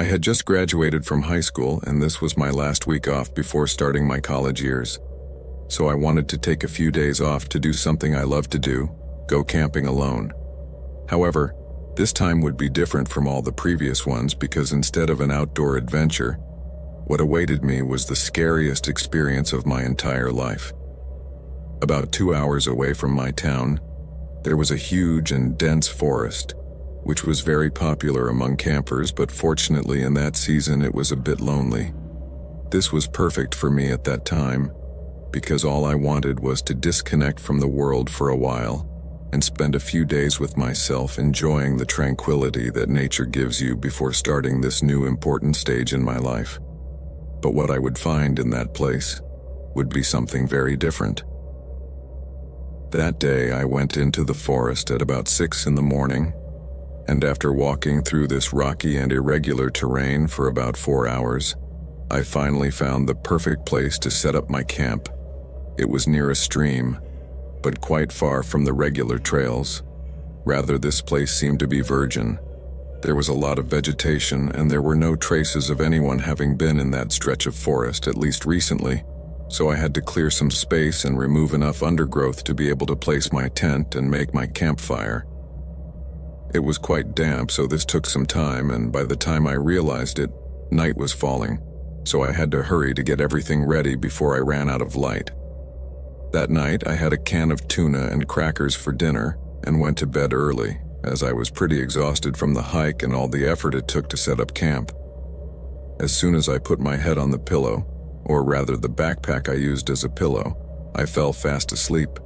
had just graduated from high school, and this was my last week off before starting my college years. So I wanted to take a few days off to do something I love to do, go camping alone. However, this time would be different from all the previous ones because instead of an outdoor adventure, what awaited me was the scariest experience of my entire life. About 2 hours away from my town, there was a huge and dense forest, which was very popular among campers, but fortunately in that season it was a bit lonely. This was perfect for me at that time, because all I wanted was to disconnect from the world for a while and spend a few days with myself enjoying the tranquility that nature gives you before starting this new important stage in my life. But what I would find in that place would be something very different. That day I went into the forest at about 6 in the morning, and after walking through this rocky and irregular terrain for about 4 hours, I finally found the perfect place to set up my camp. It was near a stream, but quite far from the regular trails. Rather, this place seemed to be virgin. There was a lot of vegetation, and there were no traces of anyone having been in that stretch of forest, at least recently, so I had to clear some space and remove enough undergrowth to be able to place my tent and make my campfire. It was quite damp, so this took some time, and by the time I realized it, night was falling, so I had to hurry to get everything ready before I ran out of light. That night, I had a can of tuna and crackers for dinner and went to bed early, as I was pretty exhausted from the hike and all the effort it took to set up camp. As soon as I put my head on the pillow, or rather the backpack I used as a pillow, I fell fast asleep.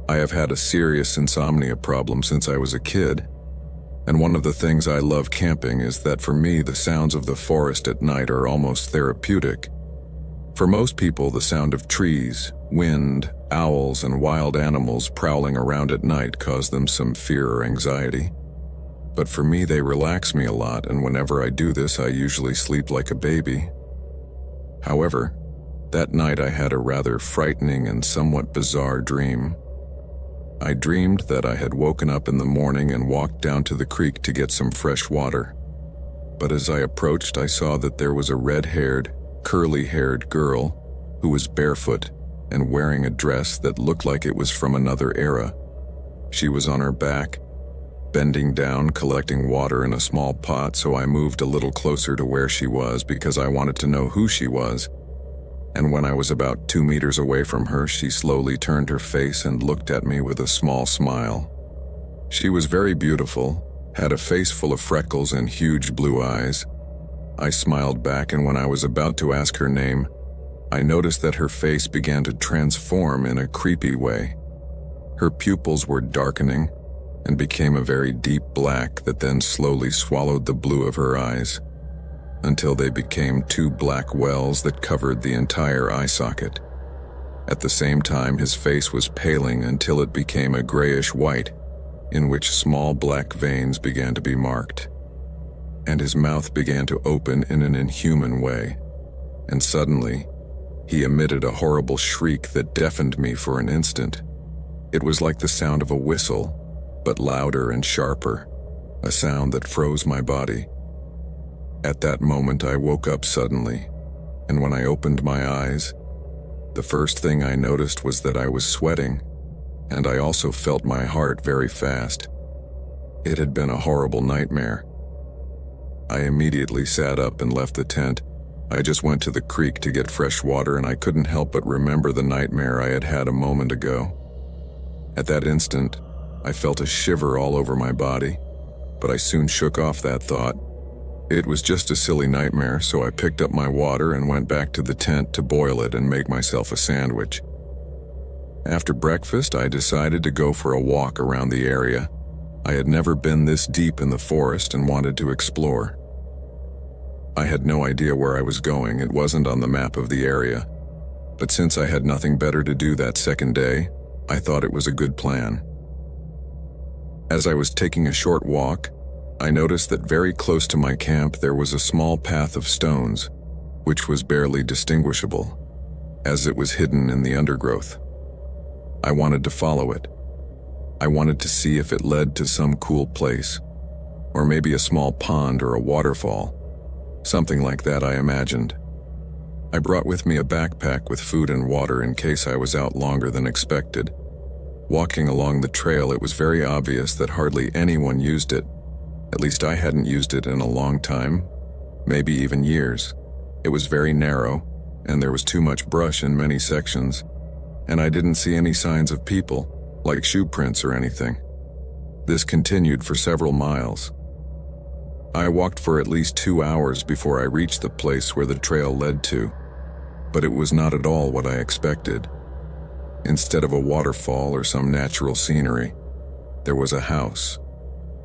I have had a serious insomnia problem since I was a kid, and one of the things I love camping is that for me the sounds of the forest at night are almost therapeutic. For most people, the sound of trees, wind, owls, and wild animals prowling around at night cause them some fear or anxiety. But for me, they relax me a lot, and whenever I do this, I usually sleep like a baby. However, that night I had a rather frightening and somewhat bizarre dream. I dreamed that I had woken up in the morning and walked down to the creek to get some fresh water. But as I approached, I saw that there was a red-haired, curly-haired girl who was barefoot and wearing a dress that looked like it was from another era. She was on her back, bending down, collecting water in a small pot, so I moved a little closer to where she was because I wanted to know who she was. And when I was about 2 meters away from her, she slowly turned her face and looked at me with a small smile. She was very beautiful, had a face full of freckles and huge blue eyes. I smiled back, and when I was about to ask her name, I noticed that her face began to transform in a creepy way. Her pupils were darkening and became a very deep black that then slowly swallowed the blue of her eyes, until they became 2 black wells that covered the entire eye socket. At the same time, his face was paling until it became a grayish white, in which small black veins began to be marked. And his mouth began to open in an inhuman way, and suddenly, he emitted a horrible shriek that deafened me for an instant. It was like the sound of a whistle, but louder and sharper, a sound that froze my body. At that moment, I woke up suddenly, and when I opened my eyes, the first thing I noticed was that I was sweating, and I also felt my heart very fast. It had been a horrible nightmare. I immediately sat up and left the tent. I just went to the creek to get fresh water, and I couldn't help but remember the nightmare I had had a moment ago. At that instant, I felt a shiver all over my body, but I soon shook off that thought. It was just a silly nightmare, so I picked up my water and went back to the tent to boil it and make myself a sandwich. After breakfast, I decided to go for a walk around the area. I had never been this deep in the forest and wanted to explore. I had no idea where I was going. It wasn't on the map of the area. But since I had nothing better to do that second day, I thought it was a good plan. As I was taking a short walk, I noticed that very close to my camp there was a small path of stones, which was barely distinguishable, as it was hidden in the undergrowth. I wanted to follow it. I wanted to see if it led to some cool place, or maybe a small pond or a waterfall. Something like that, I imagined. I brought with me a backpack with food and water in case I was out longer than expected. Walking along the trail, it was very obvious that hardly anyone used it. At least I hadn't used it in a long time, maybe even years. It was very narrow, and there was too much brush in many sections, and I didn't see any signs of people, like shoe prints or anything. This continued for several miles. I walked for at least 2 hours before I reached the place where the trail led to, but it was not at all what I expected. Instead of a waterfall or some natural scenery, there was a house,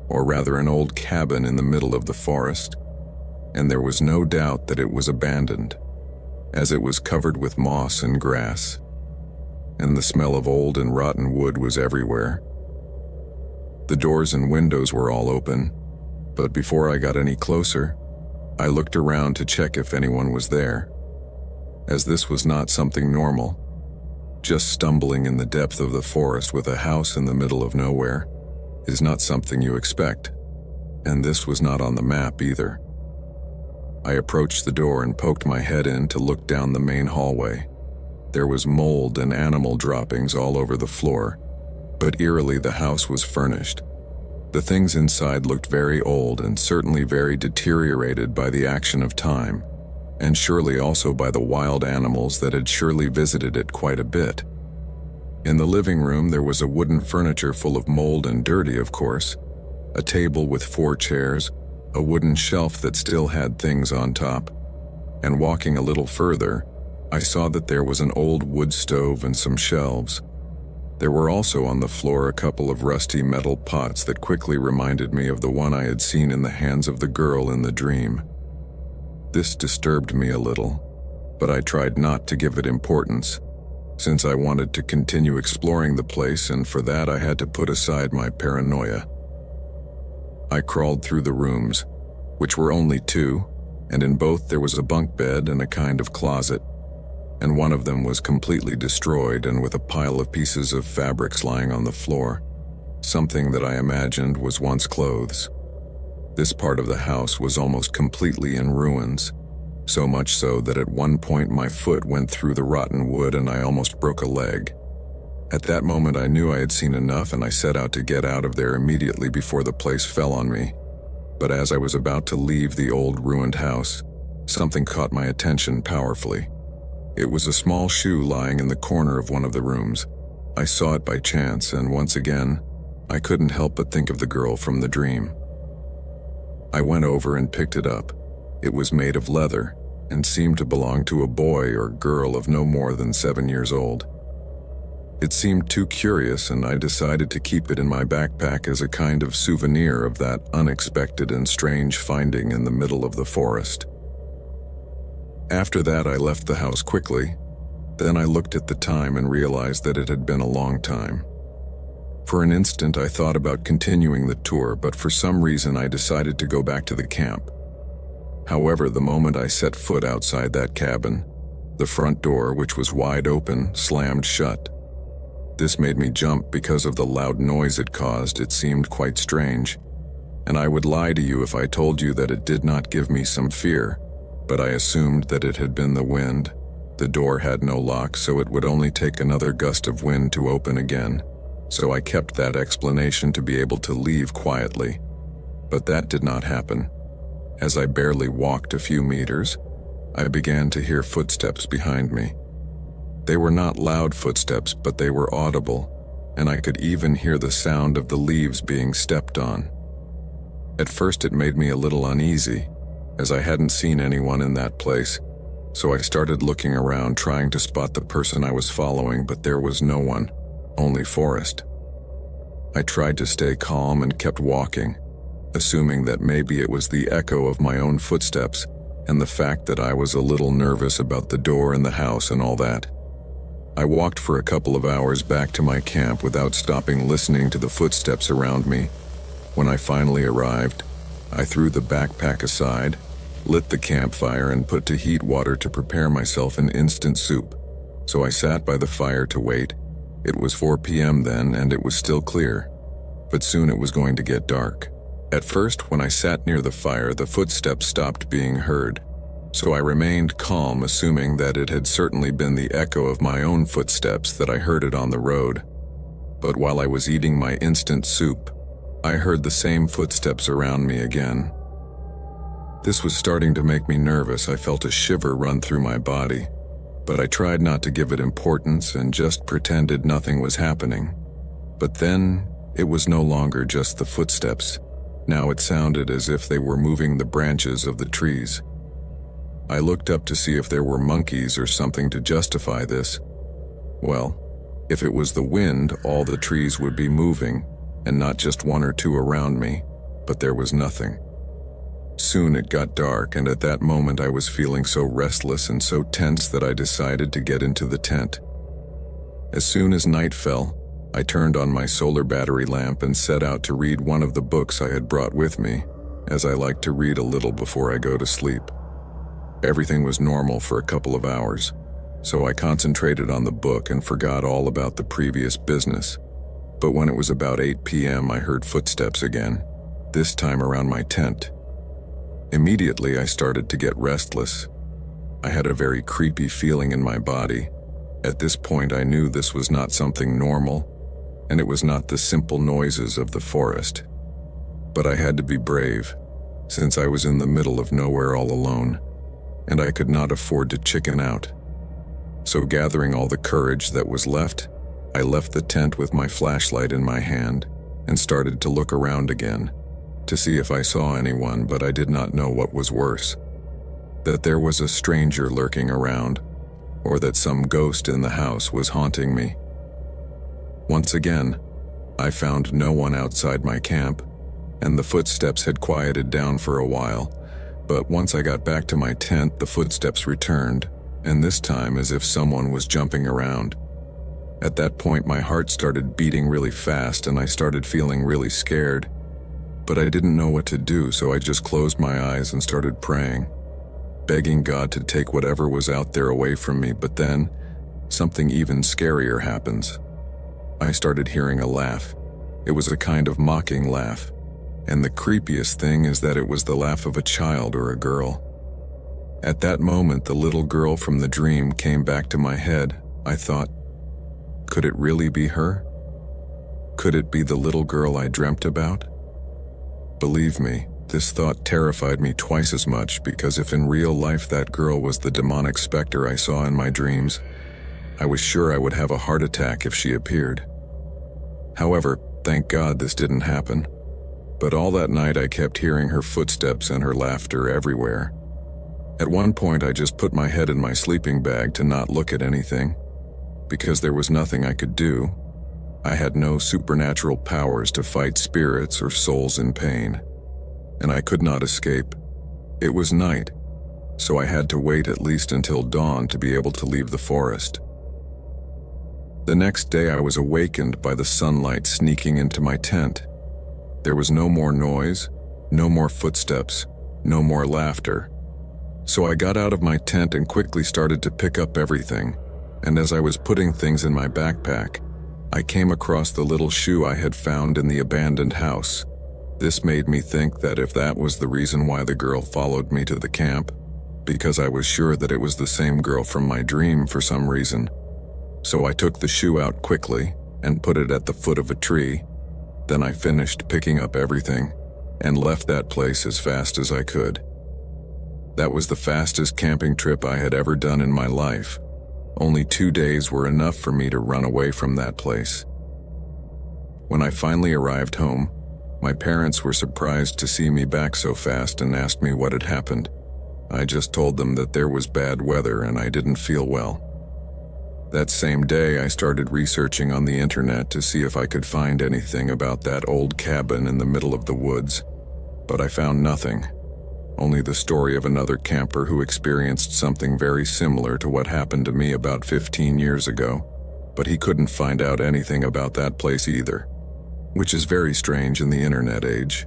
or rather an old cabin in the middle of the forest, and there was no doubt that it was abandoned, as it was covered with moss and grass, and the smell of old and rotten wood was everywhere. The doors and windows were all open, but before I got any closer, I looked around to check if anyone was there, as this was not something normal. Just stumbling in the depth of the forest with a house in the middle of nowhere is not something you expect, and this was not on the map either. I approached the door and poked my head in to look down the main hallway. There was mold and animal droppings all over the floor, but eerily the house was furnished. The things inside looked very old and certainly very deteriorated by the action of time, and surely also by the wild animals that had surely visited it quite a bit. In the living room there was a wooden furniture full of mold and dirty, of course, a table with 4 chairs, a wooden shelf that still had things on top, and walking a little further, I saw that there was an old wood stove and some shelves. There were also on the floor a couple of rusty metal pots that quickly reminded me of the one I had seen in the hands of the girl in the dream. This disturbed me a little, but I tried not to give it importance, since I wanted to continue exploring the place, and for that I had to put aside my paranoia. I crawled through the rooms, which were only 2, and in both there was a bunk bed and a kind of closet, and one of them was completely destroyed and with a pile of pieces of fabrics lying on the floor, something that I imagined was once clothes. This part of the house was almost completely in ruins, so much so that at one point my foot went through the rotten wood and I almost broke a leg. At that moment I knew I had seen enough, and I set out to get out of there immediately before the place fell on me. But as I was about to leave the old ruined house, something caught my attention powerfully. It was a small shoe lying in the corner of one of the rooms. I saw it by chance, and once again, I couldn't help but think of the girl from the dream. I went over and picked it up. It was made of leather and seemed to belong to a boy or girl of no more than 7 years old. It seemed too curious, and I decided to keep it in my backpack as a kind of souvenir of that unexpected and strange finding in the middle of the forest. After that, I left the house quickly. Then I looked at the time and realized that it had been a long time. For an instant, I thought about continuing the tour, but for some reason I decided to go back to the camp. However, the moment I set foot outside that cabin, the front door, which was wide open, slammed shut. This made me jump because of the loud noise it caused. It seemed quite strange, and I would lie to you if I told you that it did not give me some fear, but I assumed that it had been the wind. The door had no lock, so it would only take another gust of wind to open again. So I kept that explanation to be able to leave quietly. But that did not happen. As I barely walked a few meters, I began to hear footsteps behind me. They were not loud footsteps, but they were audible, and I could even hear the sound of the leaves being stepped on. At first it made me a little uneasy, as I hadn't seen anyone in that place, so I started looking around trying to spot the person I was following, but there was no one. Only forest. I tried to stay calm and kept walking, assuming that maybe it was the echo of my own footsteps and the fact that I was a little nervous about the door and the house and all that. I walked for a couple of hours back to my camp without stopping listening to the footsteps around me. When I finally arrived, I threw the backpack aside, lit the campfire, and put to heat water to prepare myself an instant soup. So I sat by the fire to wait. It was 4 p.m. then, and it was still clear, but soon it was going to get dark. At first, when I sat near the fire, the footsteps stopped being heard, so I remained calm, assuming that it had certainly been the echo of my own footsteps that I heard it on the road. But while I was eating my instant soup, I heard the same footsteps around me again. This was starting to make me nervous. I felt a shiver run through my body, but I tried not to give it importance and just pretended nothing was happening. But then, it was no longer just the footsteps. Now it sounded as if they were moving the branches of the trees. I looked up to see if there were monkeys or something to justify this. Well, if it was the wind, all the trees would be moving, and not just one or two around me, but there was nothing. Soon it got dark, and at that moment I was feeling so restless and so tense that I decided to get into the tent. As soon as night fell, I turned on my solar battery lamp and set out to read one of the books I had brought with me, as I like to read a little before I go to sleep. Everything was normal for a couple of hours, so I concentrated on the book and forgot all about the previous business. But when it was about 8 p.m., I heard footsteps again, this time around my tent. Immediately, I started to get restless. I had a very creepy feeling in my body. At this point, I knew this was not something normal, and it was not the simple noises of the forest. But I had to be brave, since I was in the middle of nowhere all alone, and I could not afford to chicken out. So gathering all the courage that was left, I left the tent with my flashlight in my hand and started to look around again to see if I saw anyone, but I did not know what was worse: that there was a stranger lurking around, or that some ghost in the house was haunting me. Once again, I found no one outside my camp, and the footsteps had quieted down for a while, but once I got back to my tent, the footsteps returned, and this time as if someone was jumping around. At that point, my heart started beating really fast and I started feeling really scared. But I didn't know what to do, so I just closed my eyes and started praying, begging God to take whatever was out there away from me. But then, something even scarier happens. I started hearing a laugh. It was a kind of mocking laugh, and the creepiest thing is that it was the laugh of a child or a girl. At that moment, the little girl from the dream came back to my head. I thought, could it really be her? Could it be the little girl I dreamt about? Believe me, this thought terrified me twice as much, because if in real life that girl was the demonic specter I saw in my dreams, I was sure I would have a heart attack if she appeared. However, thank God this didn't happen. But all that night I kept hearing her footsteps and her laughter everywhere. At one point I just put my head in my sleeping bag to not look at anything, because there was nothing I could do. I had no supernatural powers to fight spirits or souls in pain, and I could not escape. It was night, so I had to wait at least until dawn to be able to leave the forest. The next day I was awakened by the sunlight sneaking into my tent. There was no more noise, no more footsteps, no more laughter. So I got out of my tent and quickly started to pick up everything, and as I was putting things in my backpack, I came across the little shoe I had found in the abandoned house. This made me think that if that was the reason why the girl followed me to the camp, because I was sure that it was the same girl from my dream for some reason. So I took the shoe out quickly and put it at the foot of a tree. Then I finished picking up everything and left that place as fast as I could. That was the fastest camping trip I had ever done in my life. Only 2 days were enough for me to run away from that place. When I finally arrived home, my parents were surprised to see me back so fast and asked me what had happened. I just told them that there was bad weather and I didn't feel well. That same day, I started researching on the internet to see if I could find anything about that old cabin in the middle of the woods, but I found nothing. Only the story of another camper who experienced something very similar to what happened to me about 15 years ago, but he couldn't find out anything about that place either, which is very strange in the internet age.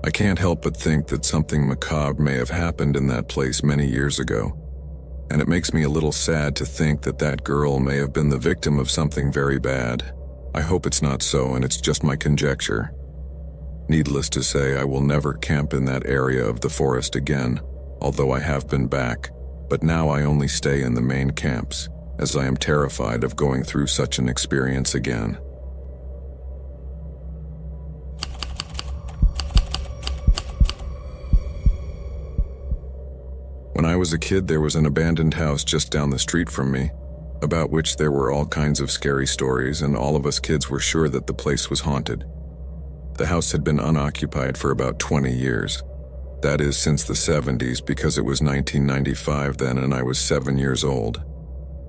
I can't help but think that something macabre may have happened in that place many years ago, and it makes me a little sad to think that that girl may have been the victim of something very bad. I hope it's not so and it's just my conjecture. Needless to say, I will never camp in that area of the forest again, although I have been back, but now I only stay in the main camps, as I am terrified of going through such an experience again. When I was a kid, there was an abandoned house just down the street from me, about which there were all kinds of scary stories, and all of us kids were sure that the place was haunted. The house had been unoccupied for about 20 years. That is, since the 70s, because it was 1995 then and I was 7 years old.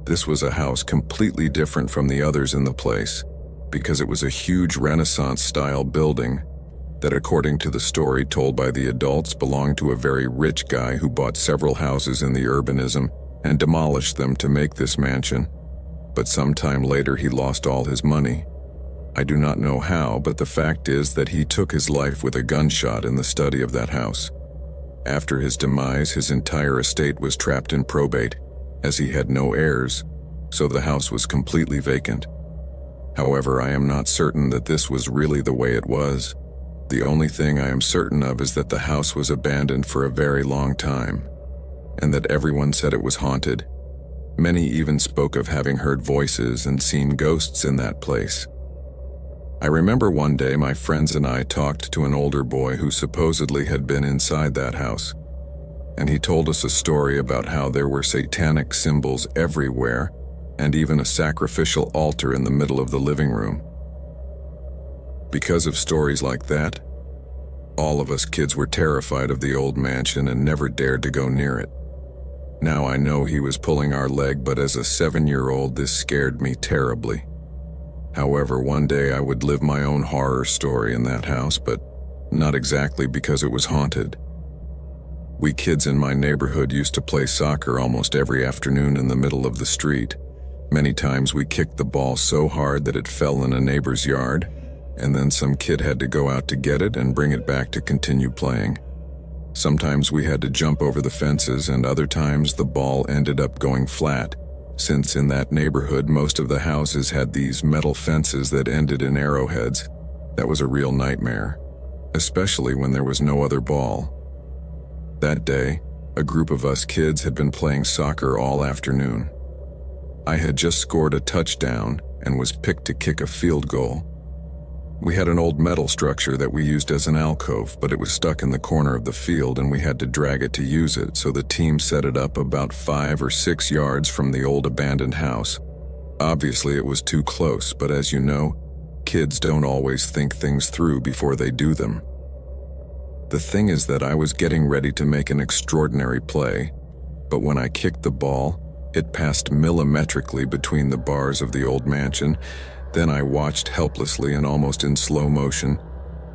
This was a house completely different from the others in the place, because it was a huge Renaissance-style building that, according to the story told by the adults, belonged to a very rich guy who bought several houses in the urbanism and demolished them to make this mansion. But sometime later he lost all his money. I do not know how, but the fact is that he took his life with a gunshot in the study of that house. After his demise, his entire estate was trapped in probate, as he had no heirs, so the house was completely vacant. However, I am not certain that this was really the way it was. The only thing I am certain of is that the house was abandoned for a very long time, and that everyone said it was haunted. Many even spoke of having heard voices and seen ghosts in that place. I remember one day my friends and I talked to an older boy who supposedly had been inside that house, and he told us a story about how there were satanic symbols everywhere and even a sacrificial altar in the middle of the living room. Because of stories like that, all of us kids were terrified of the old mansion and never dared to go near it. Now I know he was pulling our leg, but as a 7-year-old this scared me terribly. However, one day I would live my own horror story in that house, but not exactly because it was haunted. We kids in my neighborhood used to play soccer almost every afternoon in the middle of the street. Many times we kicked the ball so hard that it fell in a neighbor's yard, and then some kid had to go out to get it and bring it back to continue playing. Sometimes we had to jump over the fences, and other times the ball ended up going flat, since in that neighborhood most of the houses had these metal fences that ended in arrowheads. That was a real nightmare, especially when there was no other ball. That day, a group of us kids had been playing soccer all afternoon. I had just scored a touchdown and was picked to kick a field goal. We had an old metal structure that we used as an alcove, but it was stuck in the corner of the field and we had to drag it to use it, so the team set it up about 5 or 6 yards from the old abandoned house. Obviously it was too close, but as you know, kids don't always think things through before they do them. The thing is that I was getting ready to make an extraordinary play, but when I kicked the ball, it passed millimetrically between the bars of the old mansion. Then I watched helplessly and almost in slow motion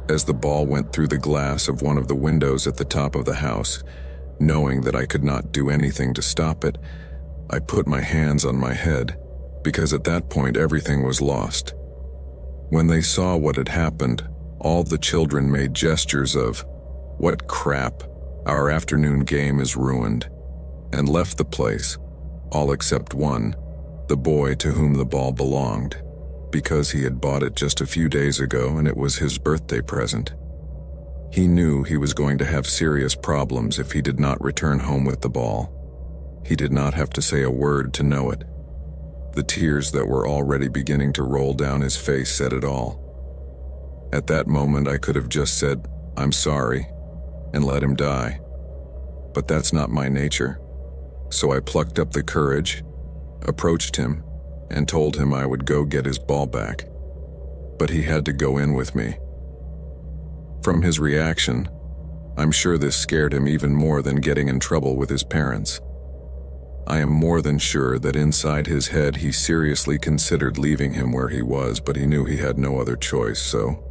as the ball went through the glass of one of the windows at the top of the house. Knowing that I could not do anything to stop it, I put my hands on my head, because at that point everything was lost. When they saw what had happened, all the children made gestures of, "What crap, our afternoon game is ruined," and left the place, all except one, the boy to whom the ball belonged, because he had bought it just a few days ago and it was his birthday present. He knew he was going to have serious problems if he did not return home with the ball. He did not have to say a word to know it. The tears that were already beginning to roll down his face said it all. At that moment I could have just said, "I'm sorry," and let him die. But that's not my nature. So I plucked up the courage, approached him, and told him I would go get his ball back. But he had to go in with me. From his reaction, I'm sure this scared him even more than getting in trouble with his parents. I am more than sure that inside his head he seriously considered leaving him where he was, but he knew he had no other choice, so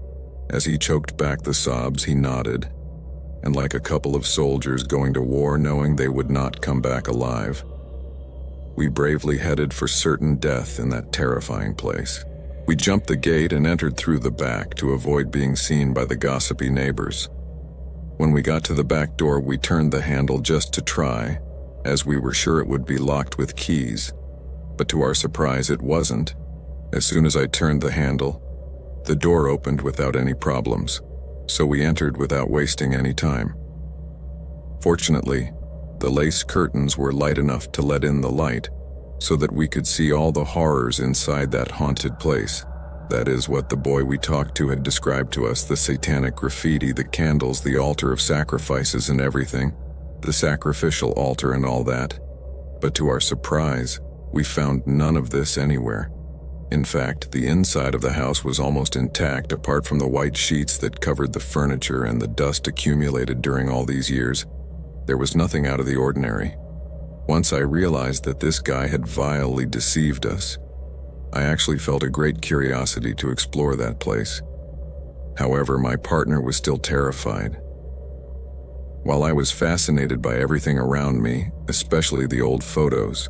as he choked back the sobs, he nodded, and like a couple of soldiers going to war knowing they would not come back alive, we bravely headed for certain death in that terrifying place. We jumped the gate and entered through the back to avoid being seen by the gossipy neighbors. When we got to the back door, we turned the handle just to try, as we were sure it would be locked with keys. But to our surprise, it wasn't. As soon as I turned the handle, the door opened without any problems. so we entered without wasting any time. Fortunately, the lace curtains were light enough to let in the light, so that we could see all the horrors inside that haunted place. That is what the boy we talked to had described to us: the satanic graffiti, the candles, the altar of sacrifices and everything, the sacrificial altar and all that. But to our surprise, we found none of this anywhere. In fact, the inside of the house was almost intact apart from the white sheets that covered the furniture and the dust accumulated during all these years. There was nothing out of the ordinary. Once I realized that this guy had vilely deceived us, I actually felt a great curiosity to explore that place. However, my partner was still terrified. While I was fascinated by everything around me, especially the old photos,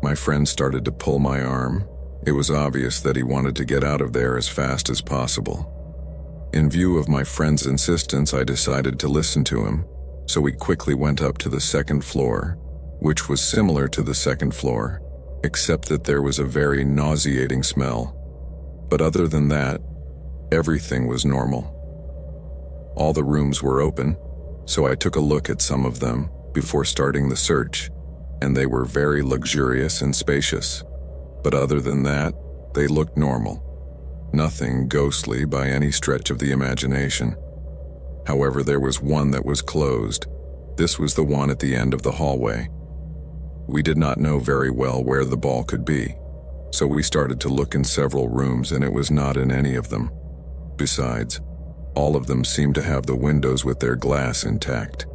my friend started to pull my arm. It was obvious that he wanted to get out of there as fast as possible. In view of my friend's insistence, I decided to listen to him, so we quickly went up to the second floor, which was similar to the second floor, except that there was a very nauseating smell. But other than that, everything was normal. All the rooms were open, so I took a look at some of them before starting the search, and they were very luxurious and spacious. But other than that, they looked normal. Nothing ghostly by any stretch of the imagination. However, there was one that was closed. This was the one at the end of the hallway. We did not know very well where the ball could be, so we started to look in several rooms and it was not in any of them. Besides, all of them seemed to have the windows with their glass intact.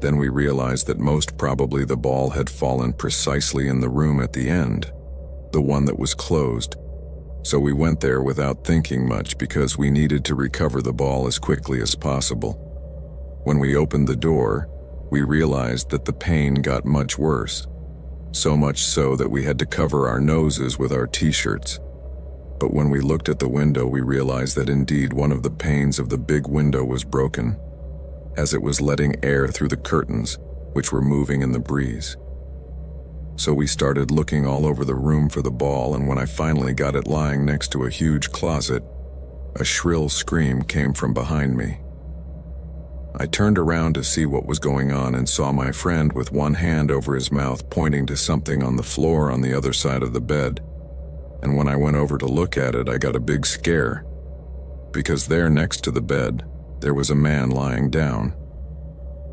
Then we realized that most probably the ball had fallen precisely in the room at the end, the one that was closed. So we went there without thinking much because we needed to recover the ball as quickly as possible. When we opened the door, we realized that the pain got much worse, so much so that we had to cover our noses with our t-shirts. But when we looked at the window, we realized that indeed one of the panes of the big window was broken, as it was letting air through the curtains, which were moving in the breeze. So we started looking all over the room for the ball, and when I finally got it lying next to a huge closet, a shrill scream came from behind me. I turned around to see what was going on and saw my friend with one hand over his mouth pointing to something on the floor on the other side of the bed. And when I went over to look at it, I got a big scare, because there next to the bed, there was a man lying down.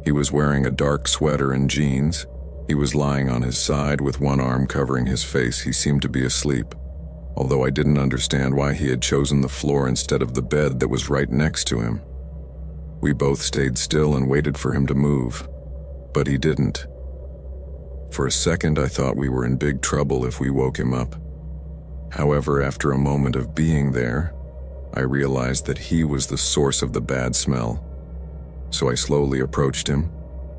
He was wearing a dark sweater and jeans. He was lying on his side with one arm covering his face. He seemed to be asleep, although I didn't understand why he had chosen the floor instead of the bed that was right next to him. We both stayed still and waited for him to move, but he didn't. For a second, I thought we were in big trouble if we woke him up. However, after a moment of being there, I realized that he was the source of the bad smell. So I slowly approached him,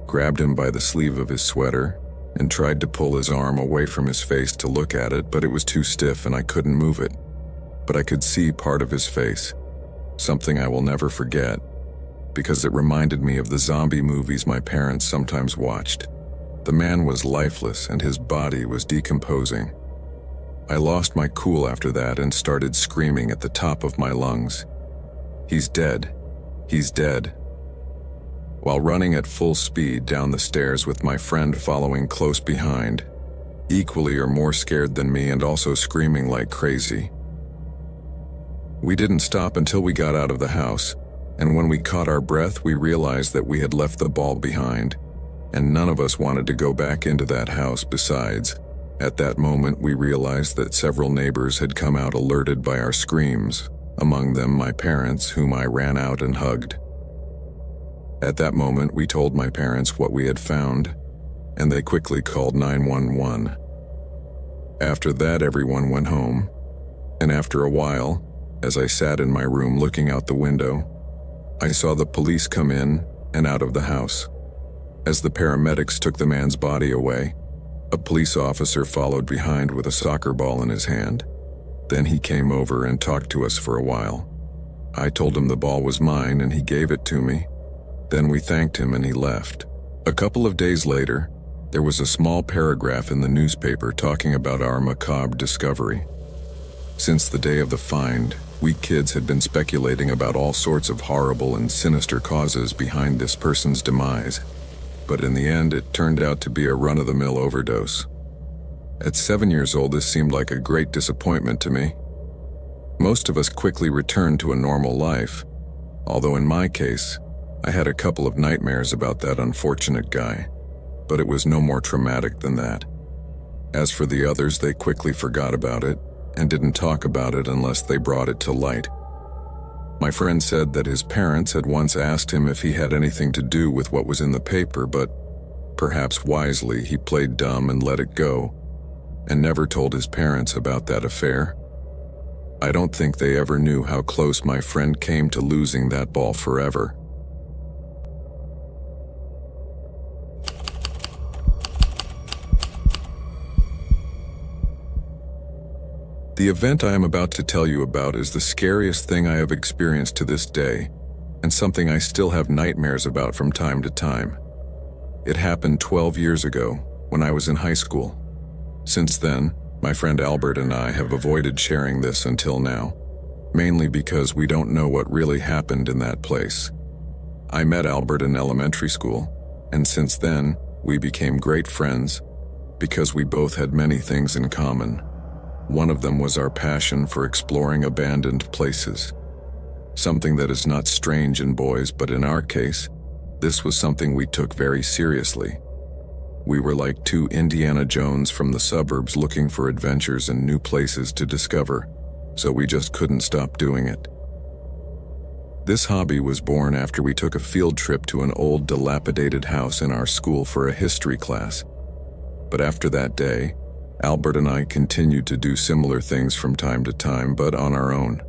grabbed him by the sleeve of his sweater, and tried to pull his arm away from his face to look at it, but it was too stiff and I couldn't move it. But I could see part of his face, something I will never forget, because it reminded me of the zombie movies my parents sometimes watched. The man was lifeless and his body was decomposing. I lost my cool after that and started screaming at the top of my lungs. "He's dead. He's dead." While running at full speed down the stairs with my friend following close behind, equally or more scared than me and also screaming like crazy. We didn't stop until we got out of the house, and when we caught our breath, we realized that we had left the ball behind, and none of us wanted to go back into that house. Besides, at that moment we realized that several neighbors had come out alerted by our screams, among them my parents, whom I ran out and hugged. At that moment we told my parents what we had found, and they quickly called 911. After that, everyone went home, and after a while, as I sat in my room looking out the window, I saw the police come in and out of the house. As the paramedics took the man's body away, a police officer followed behind with a soccer ball in his hand. Then he came over and talked to us for a while. I told him the ball was mine and he gave it to me. Then we thanked him and he left. A couple of days later, there was a small paragraph in the newspaper talking about our macabre discovery. Since the day of the find, We kids had been speculating about all sorts of horrible and sinister causes behind this person's demise, but in the end it turned out to be a run-of-the-mill overdose. At 7 years old, this seemed like a great disappointment to me. Most of us quickly returned to a normal life, although in my case, I had a couple of nightmares about that unfortunate guy, but it was no more traumatic than that. As for the others, they quickly forgot about it and didn't talk about it unless they brought it to light. My friend said that his parents had once asked him if he had anything to do with what was in the paper, but perhaps wisely he played dumb and let it go, and never told his parents about that affair. I don't think they ever knew how close my friend came to losing that ball forever. The event I am about to tell you about is the scariest thing I have experienced to this day, and something I still have nightmares about from time to time. It happened 12 years ago, when I was in high school. Since then, my friend Albert and I have avoided sharing this until now, mainly because we don't know what really happened in that place. I met Albert in elementary school, and since then, we became great friends because we both had many things in common. One of them was our passion for exploring abandoned places. Something that is not strange in boys, but in our case, this was something we took very seriously. We were like two Indiana Jones from the suburbs looking for adventures and new places to discover, so we just couldn't stop doing it. This hobby was born after we took a field trip to an old dilapidated house in our school for a history class. But after that day, Albert and I continued to do similar things from time to time, but on our own.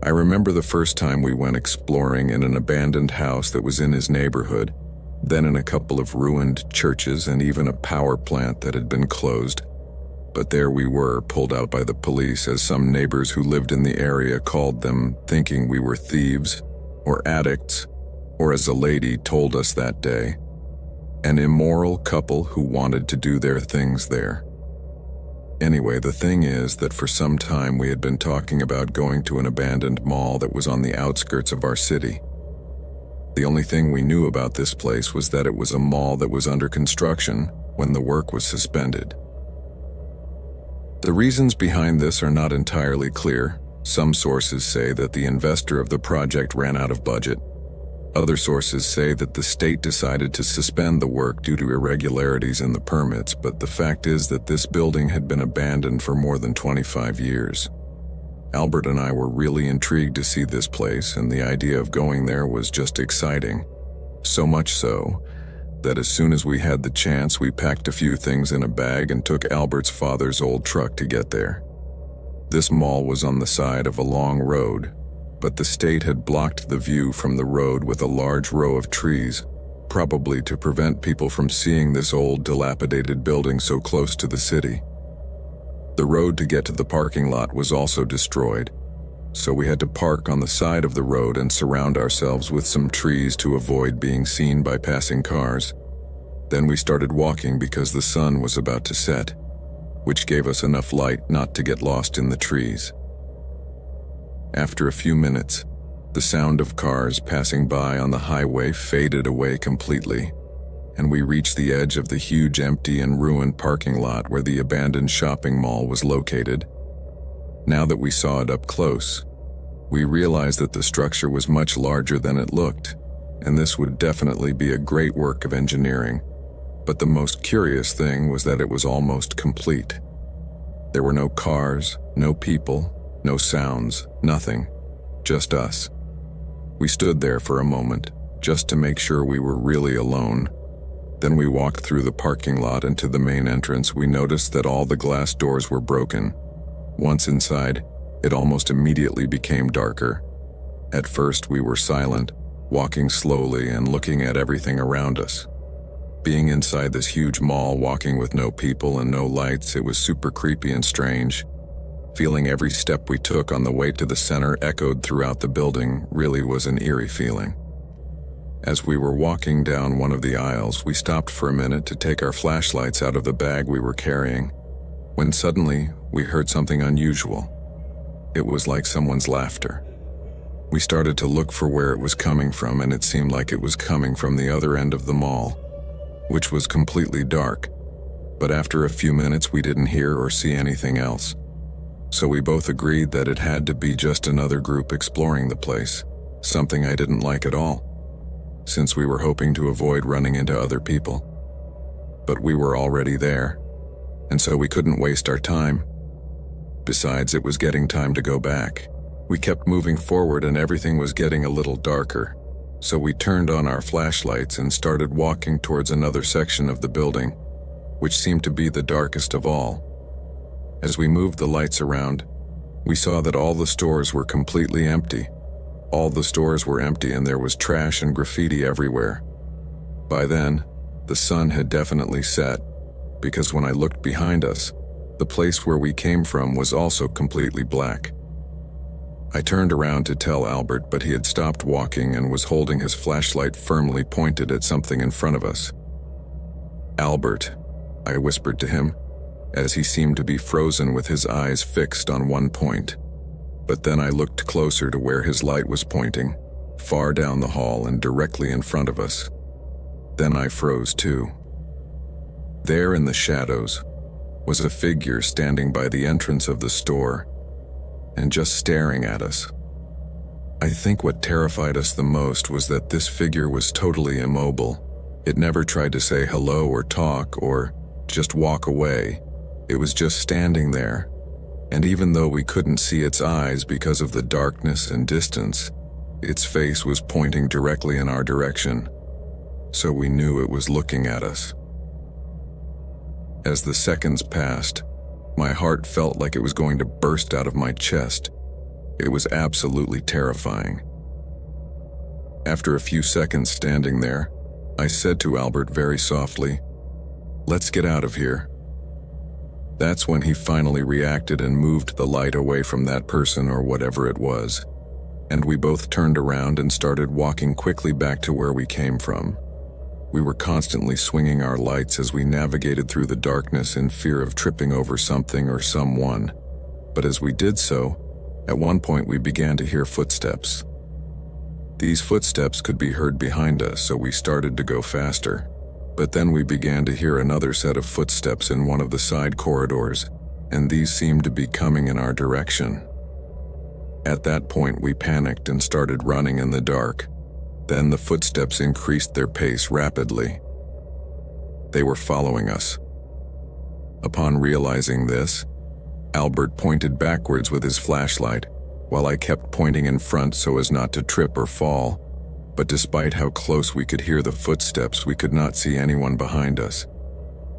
I remember the first time we went exploring in an abandoned house that was in his neighborhood, then in a couple of ruined churches and even a power plant that had been closed. But there we were, pulled out by the police, as some neighbors who lived in the area called them, thinking we were thieves or addicts, or as a lady told us that day, an immoral couple who wanted to do their things there. Anyway, the thing is that for some time we had been talking about going to an abandoned mall that was on the outskirts of our city. The only thing we knew about this place was that it was a mall that was under construction when the work was suspended. The reasons behind this are not entirely clear. Some sources say that the investor of the project ran out of budget. Other sources say that the state decided to suspend the work due to irregularities in the permits, but the fact is that this building had been abandoned for more than 25 years. Albert and I were really intrigued to see this place, and the idea of going there was just exciting. So much so that as soon as we had the chance, we packed a few things in a bag and took Albert's father's old truck to get there. This mall was on the side of a long road, but the state had blocked the view from the road with a large row of trees, probably to prevent people from seeing this old, dilapidated building so close to the city. The road to get to the parking lot was also destroyed, so we had to park on the side of the road and surround ourselves with some trees to avoid being seen by passing cars. Then we started walking because the sun was about to set, which gave us enough light not to get lost in the trees. After a few minutes, the sound of cars passing by on the highway faded away completely, and we reached the edge of the huge empty and ruined parking lot where the abandoned shopping mall was located. Now that we saw it up close, we realized that the structure was much larger than it looked, and this would definitely be a great work of engineering. But the most curious thing was that it was almost complete. There were no cars, no people, no sounds, nothing, just us. We stood there for a moment, just to make sure we were really alone. Then we walked through the parking lot and to the main entrance. We noticed that all the glass doors were broken. Once inside, it almost immediately became darker. At first we were silent, walking slowly and looking at everything around us. Being inside this huge mall, walking with no people and no lights, it was super creepy and strange. Feeling every step we took on the way to the center echoed throughout the building really was an eerie feeling. As we were walking down one of the aisles, we stopped for a minute to take our flashlights out of the bag we were carrying, when suddenly we heard something unusual. It was like someone's laughter. We started to look for where it was coming from, and it seemed like it was coming from the other end of the mall, which was completely dark. But after a few minutes, we didn't hear or see anything else. So we both agreed that it had to be just another group exploring the place, something I didn't like at all, since we were hoping to avoid running into other people. But we were already there, and so we couldn't waste our time. Besides, it was getting time to go back. We kept moving forward and everything was getting a little darker, so we turned on our flashlights and started walking towards another section of the building, which seemed to be the darkest of all. As we moved the lights around, we saw that all the stores were completely empty. All the stores were empty and there was trash and graffiti everywhere. By then, the sun had definitely set, because when I looked behind us, the place where we came from was also completely black. I turned around to tell Albert, but he had stopped walking and was holding his flashlight firmly pointed at something in front of us. "Albert," I whispered to him, as he seemed to be frozen with his eyes fixed on one point. But then I looked closer to where his light was pointing, far down the hall and directly in front of us. Then I froze too. There in the shadows was a figure standing by the entrance of the store and just staring at us. I think what terrified us the most was that this figure was totally immobile. It never tried to say hello or talk or just walk away. It was just standing there, and even though we couldn't see its eyes because of the darkness and distance, its face was pointing directly in our direction, so we knew it was looking at us. As the seconds passed, my heart felt like it was going to burst out of my chest. It was absolutely terrifying. After a few seconds standing there, I said to Albert very softly, "Let's get out of here." That's when he finally reacted and moved the light away from that person or whatever it was, and we both turned around and started walking quickly back to where we came from. We were constantly swinging our lights as we navigated through the darkness in fear of tripping over something or someone. But as we did so, at one point we began to hear footsteps. These footsteps could be heard behind us, so we started to go faster. But then we began to hear another set of footsteps in one of the side corridors, and these seemed to be coming in our direction. At that point we panicked and started running in the dark. Then the footsteps increased their pace rapidly. They were following us. Upon realizing this, Albert pointed backwards with his flashlight, while I kept pointing in front so as not to trip or fall. But despite how close we could hear the footsteps, we could not see anyone behind us.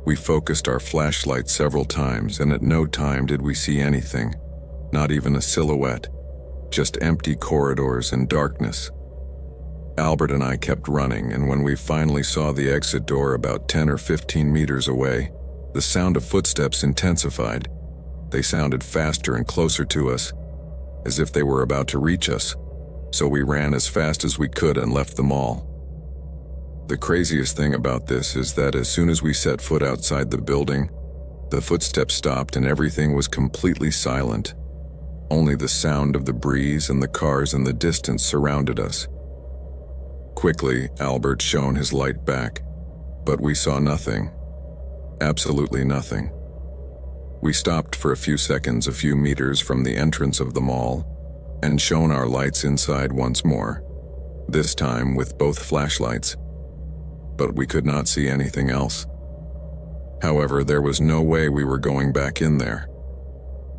We focused our flashlight several times, and at no time did we see anything, not even a silhouette, just empty corridors and darkness. Albert and I kept running, and when we finally saw the exit door about 10 or 15 meters away, the sound of footsteps intensified. They sounded faster and closer to us, as if they were about to reach us, so we ran as fast as we could and left the mall. The craziest thing about this is that as soon as we set foot outside the building, the footsteps stopped and everything was completely silent. Only the sound of the breeze and the cars in the distance surrounded us. Quickly, Albert shone his light back, but we saw nothing. Absolutely nothing. We stopped for a few seconds a few meters from the entrance of the mall and shone our lights inside once more, this time with both flashlights, but we could not see anything else. However, there was no way we were going back in there.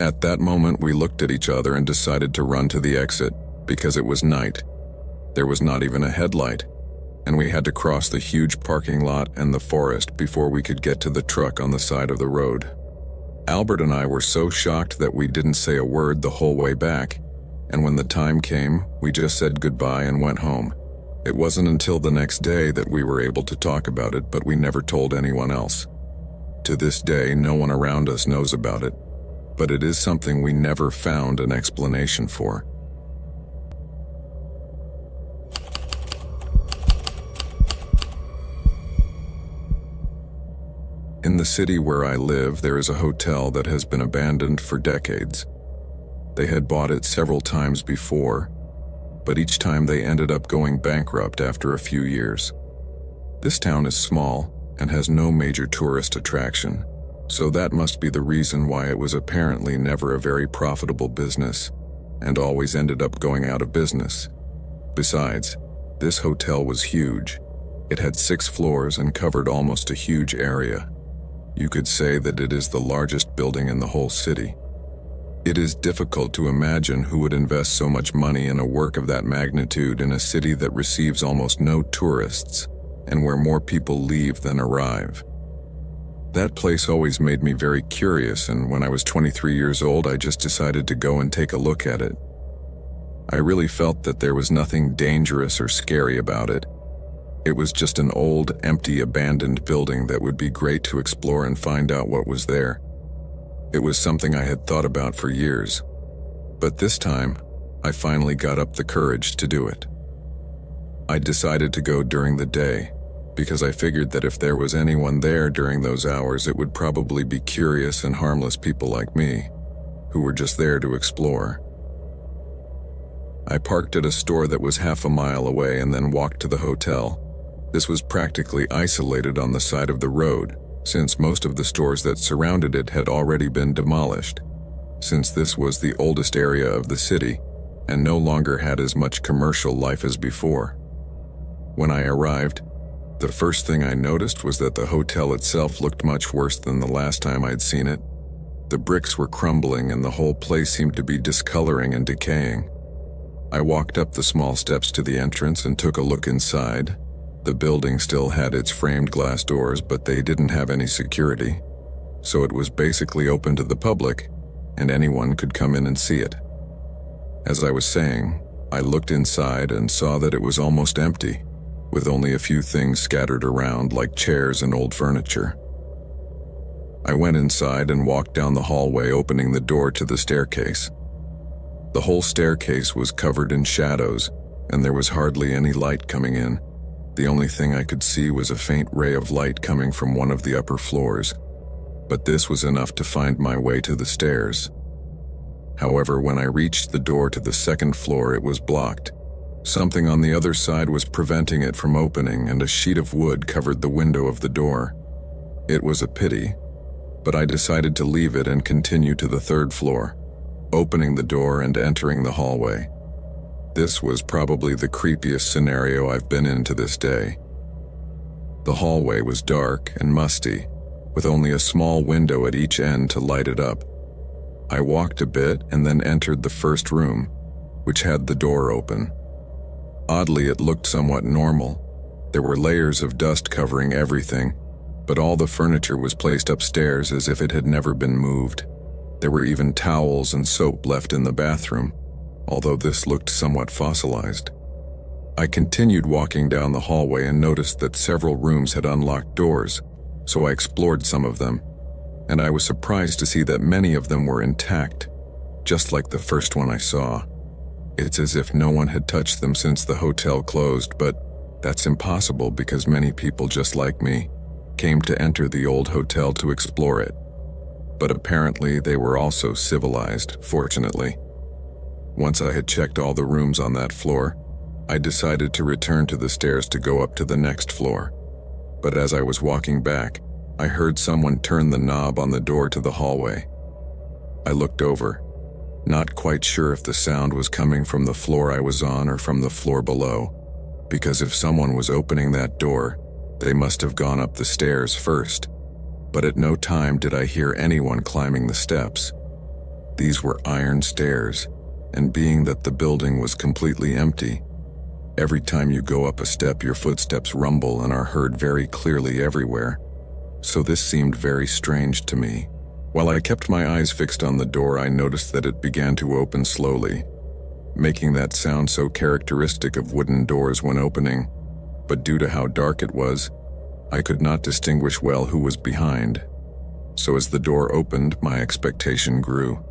At that moment, we looked at each other and decided to run to the exit because it was night. There was not even a headlight, and we had to cross the huge parking lot and the forest before we could get to the truck on the side of the road. Albert and I were so shocked that we didn't say a word the whole way back, and when the time came, we just said goodbye and went home. It wasn't until the next day that we were able to talk about it, but we never told anyone else. To this day, no one around us knows about it, but it is something we never found an explanation for. In the city where I live, there is a hotel that has been abandoned for decades. They had bought it several times before, but each time they ended up going bankrupt after a few years. This town is small and has no major tourist attraction, so that must be the reason why it was apparently never a very profitable business and always ended up going out of business. Besides, this hotel was huge. It had 6 floors and covered almost a huge area. You could say that it is the largest building in the whole city. It is difficult to imagine who would invest so much money in a work of that magnitude in a city that receives almost no tourists and where more people leave than arrive. That place always made me very curious, and when I was 23 years old, I just decided to go and take a look at it. I really felt that there was nothing dangerous or scary about it. It was just an old, empty, abandoned building that would be great to explore and find out what was there. It was something I had thought about for years, but this time, I finally got up the courage to do it. I decided to go during the day, because I figured that if there was anyone there during those hours, it would probably be curious and harmless people like me, who were just there to explore. I parked at a store that was half a mile away and then walked to the hotel. This was practically isolated on the side of the road, since most of the stores that surrounded it had already been demolished, since this was the oldest area of the city and no longer had as much commercial life as before. When I arrived, the first thing I noticed was that the hotel itself looked much worse than the last time I'd seen it. The bricks were crumbling and the whole place seemed to be discoloring and decaying. I walked up the small steps to the entrance and took a look inside. The building still had its framed glass doors, but they didn't have any security, so it was basically open to the public, and anyone could come in and see it. As I was saying, I looked inside and saw that it was almost empty, with only a few things scattered around like chairs and old furniture. I went inside and walked down the hallway, opening the door to the staircase. The whole staircase was covered in shadows, and there was hardly any light coming in. The only thing I could see was a faint ray of light coming from one of the upper floors, but this was enough to find my way to the stairs. However, when I reached the door to the second floor, it was blocked. Something on the other side was preventing it from opening, and a sheet of wood covered the window of the door. It was a pity, but I decided to leave it and continue to the third floor, opening the door and entering the hallway. This was probably the creepiest scenario I've been in to this day. The hallway was dark and musty, with only a small window at each end to light it up. I walked a bit and then entered the first room, which had the door open. Oddly, it looked somewhat normal. There were layers of dust covering everything, but all the furniture was placed upstairs as if it had never been moved. There were even towels and soap left in the bathroom, although this looked somewhat fossilized. I continued walking down the hallway and noticed that several rooms had unlocked doors, so I explored some of them, and I was surprised to see that many of them were intact, just like the first one I saw. It's as if no one had touched them since the hotel closed, but that's impossible because many people just like me came to enter the old hotel to explore it. But apparently they were also civilized, fortunately. Once I had checked all the rooms on that floor, I decided to return to the stairs to go up to the next floor. But as I was walking back, I heard someone turn the knob on the door to the hallway. I looked over, not quite sure if the sound was coming from the floor I was on or from the floor below, because if someone was opening that door, they must have gone up the stairs first. But at no time did I hear anyone climbing the steps. These were iron stairs, and being that the building was completely empty, every time you go up a step your footsteps rumble and are heard very clearly everywhere. So this seemed very strange to me. While I kept my eyes fixed on the door, I noticed that it began to open slowly, making that sound so characteristic of wooden doors when opening, but due to how dark it was, I could not distinguish well who was behind. So as the door opened, my expectation grew.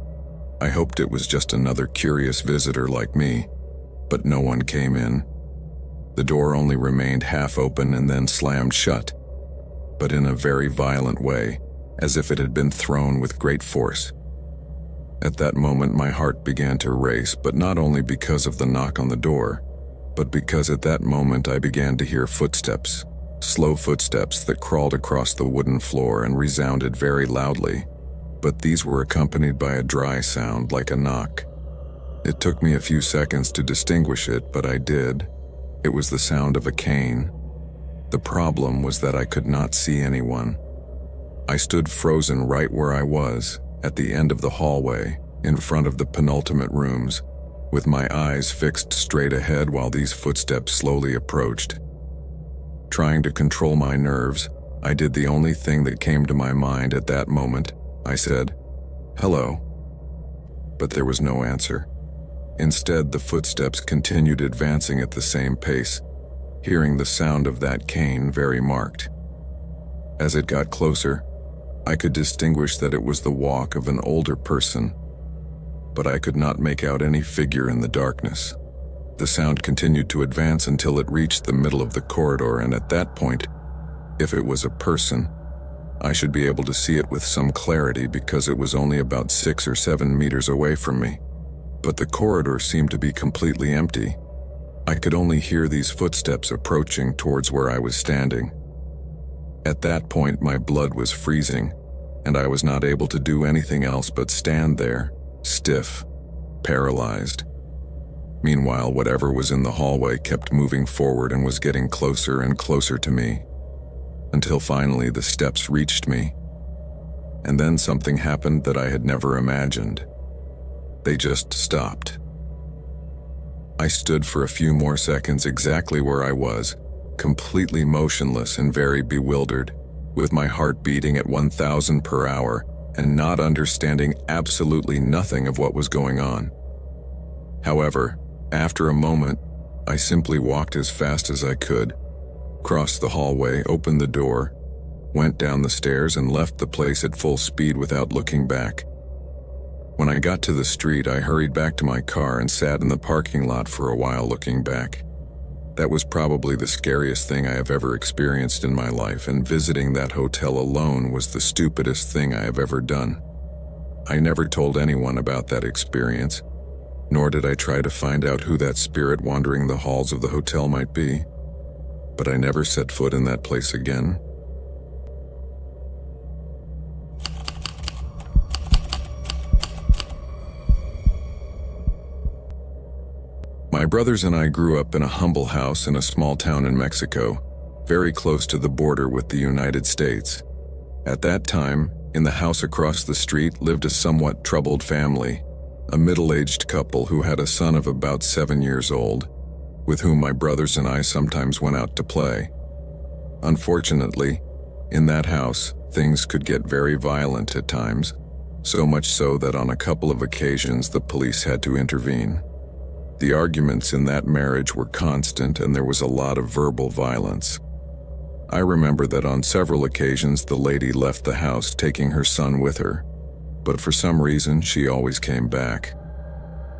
I hoped it was just another curious visitor like me, but no one came in. The door only remained half open and then slammed shut, but in a very violent way, as if it had been thrown with great force. At that moment, my heart began to race, but not only because of the knock on the door, but because at that moment I began to hear footsteps, slow footsteps that crawled across the wooden floor and resounded very loudly, but these were accompanied by a dry sound like a knock. It took me a few seconds to distinguish it, but I did. It was the sound of a cane. The problem was that I could not see anyone. I stood frozen right where I was, at the end of the hallway, in front of the penultimate rooms, with my eyes fixed straight ahead while these footsteps slowly approached. Trying to control my nerves, I did the only thing that came to my mind at that moment. I said, "Hello." But there was no answer. Instead, the footsteps continued advancing at the same pace, hearing the sound of that cane very marked. As it got closer, I could distinguish that it was the walk of an older person, but I could not make out any figure in the darkness. The sound continued to advance until it reached the middle of the corridor, and at that point, if it was a person, I should be able to see it with some clarity because it was only about 6 or 7 meters away from me. But the corridor seemed to be completely empty. I could only hear these footsteps approaching towards where I was standing. At that point, my blood was freezing, and I was not able to do anything else but stand there, stiff, paralyzed. Meanwhile, whatever was in the hallway kept moving forward and was getting closer and closer to me, until finally the steps reached me. And then something happened that I had never imagined. They just stopped. I stood for a few more seconds exactly where I was, completely motionless and very bewildered, with my heart beating at 1,000 per hour and not understanding absolutely nothing of what was going on. However, after a moment, I simply walked as fast as I could, crossed the hallway, opened the door, went down the stairs, and left the place at full speed without looking back. When I got to the street, I hurried back to my car and sat in the parking lot for a while looking back. That was probably the scariest thing I have ever experienced in my life, and visiting that hotel alone was the stupidest thing I have ever done. I never told anyone about that experience, nor did I try to find out who that spirit wandering the halls of the hotel might be, but I never set foot in that place again. My brothers and I grew up in a humble house in a small town in Mexico, very close to the border with the United States. At that time, in the house across the street lived a somewhat troubled family, a middle-aged couple who had a son of about 7 years old, with whom my brothers and I sometimes went out to play. Unfortunately, in that house, things could get very violent at times, so much so that on a couple of occasions the police had to intervene. The arguments in that marriage were constant, and there was a lot of verbal violence. I remember that on several occasions the lady left the house taking her son with her, but for some reason she always came back.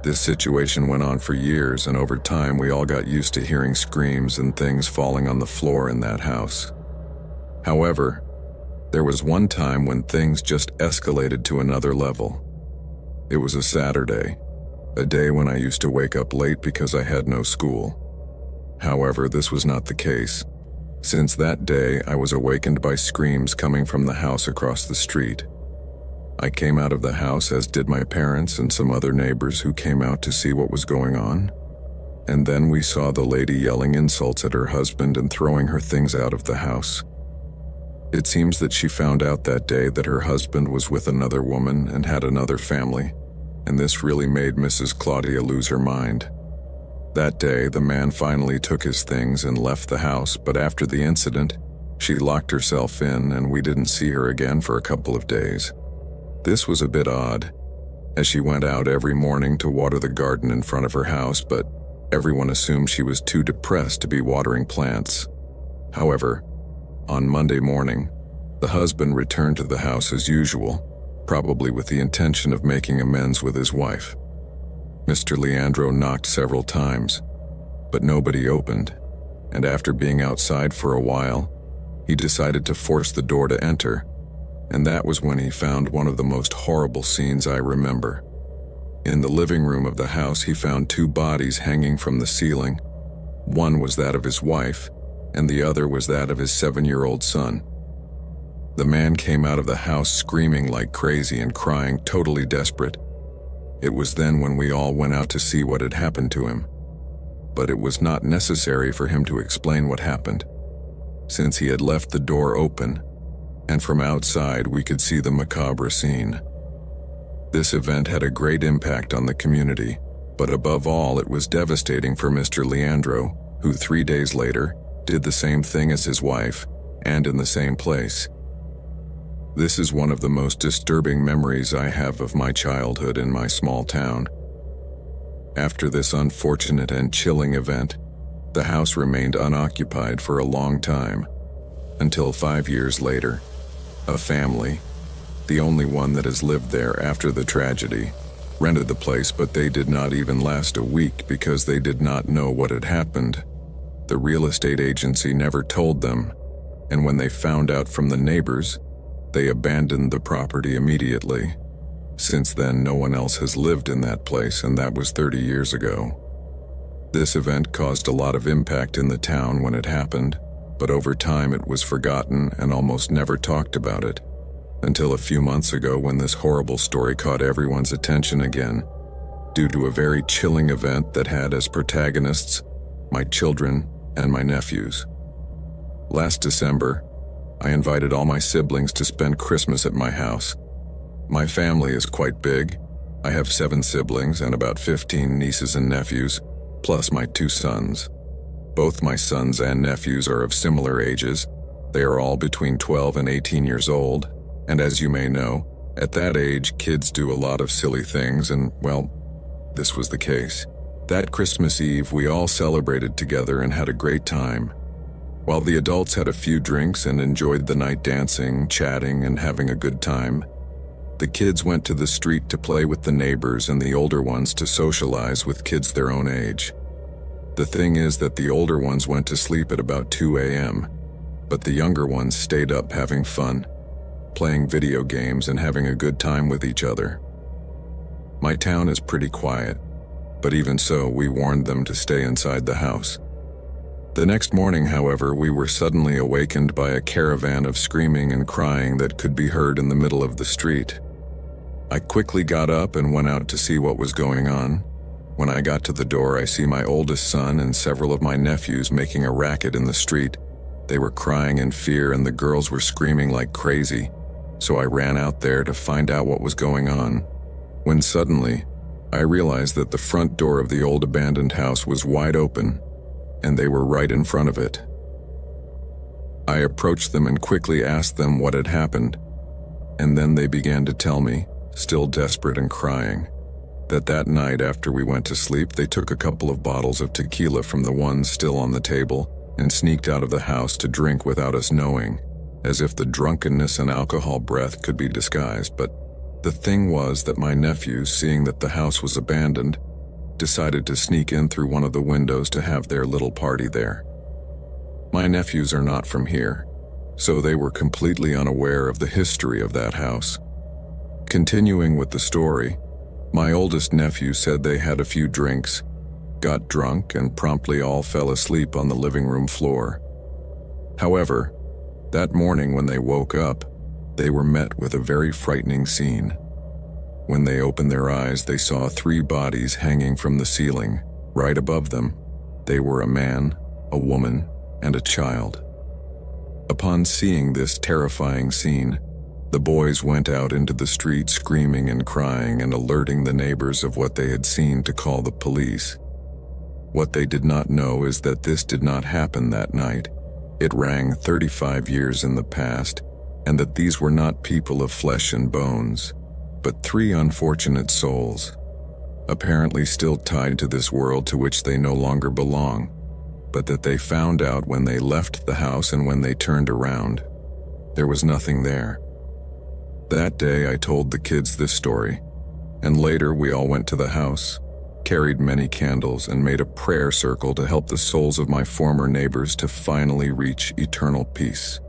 This situation went on for years, and over time we all got used to hearing screams and things falling on the floor in that house. However, there was one time when things just escalated to another level. It was a Saturday, a day when I used to wake up late because I had no school. However, this was not the case, since that day I was awakened by screams coming from the house across the street. I came out of the house, as did my parents and some other neighbors who came out to see what was going on, and then we saw the lady yelling insults at her husband and throwing her things out of the house. It seems that she found out that day that her husband was with another woman and had another family, and this really made Mrs. Claudia lose her mind. That day, the man finally took his things and left the house, but after the incident, she locked herself in and we didn't see her again for a couple of days. This was a bit odd, as she went out every morning to water the garden in front of her house, but everyone assumed she was too depressed to be watering plants. However, on Monday morning, the husband returned to the house as usual, probably with the intention of making amends with his wife. Mr. Leandro knocked several times, but nobody opened, and after being outside for a while, he decided to force the door to enter, and that was when he found one of the most horrible scenes I remember. In the living room of the house, he found two bodies hanging from the ceiling. One was that of his wife, and the other was that of his 7-year-old son. The man came out of the house screaming like crazy and crying, totally desperate. It was then when we all went out to see what had happened to him. But it was not necessary for him to explain what happened, since he had left the door open, and from outside we could see the macabre scene. This event had a great impact on the community, but above all it was devastating for Mr. Leandro, who 3 days later did the same thing as his wife, and in the same place. This is one of the most disturbing memories I have of my childhood in my small town. After this unfortunate and chilling event, the house remained unoccupied for a long time, until 5 years later, a family, the only one that has lived there after the tragedy, rented the place, but they did not even last a week because they did not know what had happened. The real estate agency never told them, and when they found out from the neighbors, they abandoned the property immediately. Since then, no one else has lived in that place, and that was 30 years ago. This event caused a lot of impact in the town when it happened, but over time it was forgotten and almost never talked about it, until a few months ago when this horrible story caught everyone's attention again, due to a very chilling event that had as protagonists my children and my nephews. Last December, I invited all my siblings to spend Christmas at my house. My family is quite big. I have 7 siblings and about 15 nieces and nephews, plus my 2 sons. Both my sons and nephews are of similar ages. They are all between 12 and 18 years old, and as you may know, at that age, kids do a lot of silly things, and, well, this was the case. That Christmas Eve, we all celebrated together and had a great time. While the adults had a few drinks and enjoyed the night dancing, chatting, and having a good time, the kids went to the street to play with the neighbors and the older ones to socialize with kids their own age. The thing is that the older ones went to sleep at about 2 a.m., but the younger ones stayed up having fun, playing video games and having a good time with each other. My town is pretty quiet, but even so, we warned them to stay inside the house. The next morning, however, we were suddenly awakened by a caravan of screaming and crying that could be heard in the middle of the street. I quickly got up and went out to see what was going on. When I got to the door, I see my oldest son and several of my nephews making a racket in the street. They were crying in fear and the girls were screaming like crazy, so I ran out there to find out what was going on. When suddenly, I realized that the front door of the old abandoned house was wide open, and they were right in front of it. I approached them and quickly asked them what had happened, and then they began to tell me, still desperate and crying, that night after we went to sleep, they took a couple of bottles of tequila from the ones still on the table and sneaked out of the house to drink without us knowing, as if the drunkenness and alcohol breath could be disguised. But the thing was that my nephews, seeing that the house was abandoned, decided to sneak in through one of the windows to have their little party there. My nephews are not from here, so they were completely unaware of the history of that house. Continuing with the story, my oldest nephew said they had a few drinks, got drunk, and promptly all fell asleep on the living room floor. However, that morning when they woke up, they were met with a very frightening scene. When they opened their eyes, they saw 3 bodies hanging from the ceiling. Right above them, they were a man, a woman, and a child. Upon seeing this terrifying scene, the boys went out into the street screaming and crying and alerting the neighbors of what they had seen to call the police. What they did not know is that this did not happen that night. It rang 35 years in the past, and that these were not people of flesh and bones, but 3 unfortunate souls, apparently still tied to this world to which they no longer belong, but that they found out when they left the house, and when they turned around, there was nothing there. That day I told the kids this story, and later we all went to the house, carried many candles, and made a prayer circle to help the souls of my former neighbors to finally reach eternal peace.